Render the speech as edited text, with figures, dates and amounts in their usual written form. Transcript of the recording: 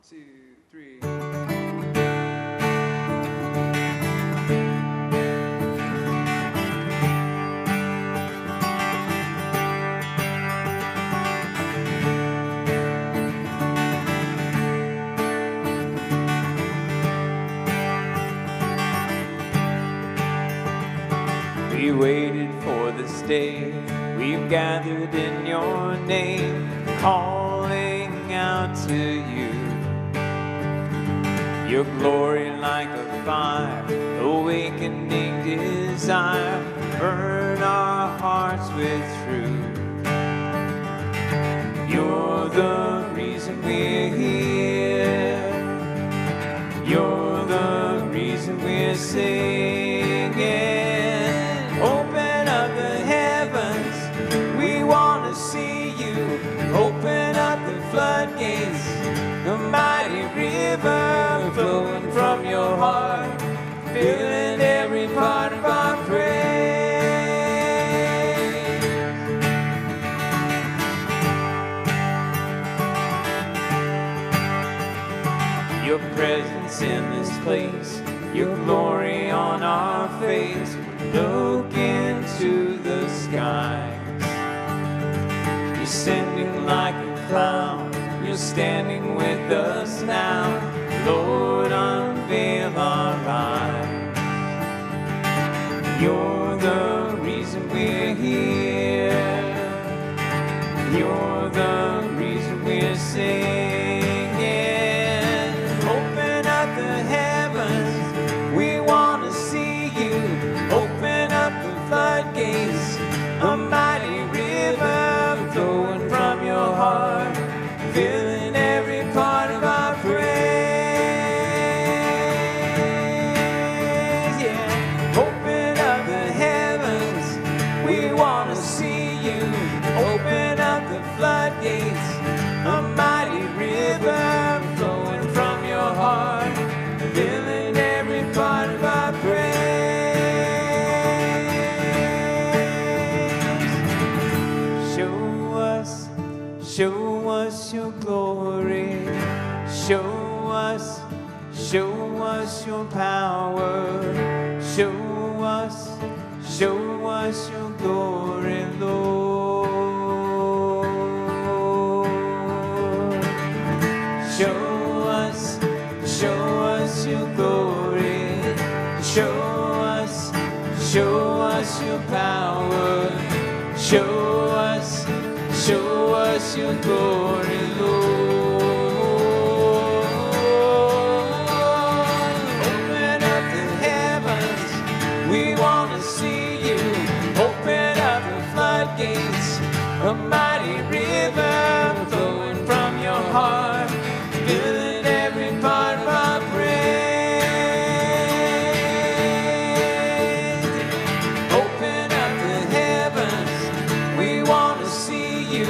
2, 3. We waited for this day, we've gathered in your name, calling out to you. Your glory like a fire, awakening desire, burn our hearts with truth. You're the reason we're here, you're the reason we're singing. Open up the heavens, we want to see you. Open up the floodgates, a mighty river flowing from your heart, filling every part of our praise. Your presence in this place, your glory on our face. Look into the skies. You're sending like a cloud, you're standing with us now. Lord, unveil our eyes. You're the reason we're here, you're the reason we're singing. Open up the heavens, we want to see you. Open up the floodgates, a mighty river flowing from your heart, filling every part of our praise. Yeah. Open up the heavens, we want to see you. Open up the floodgates, a mighty river flowing from your heart, filling every part of our praise. Show us your glory, show us your power, show us your glory, Lord. Show us your glory, show us your power, show us your glory, Lord. Open up the heavens, we want to see you. Open up the floodgates, a mighty river flowing from your heart, filling every part of our praise. Open up the heavens, we want to see you.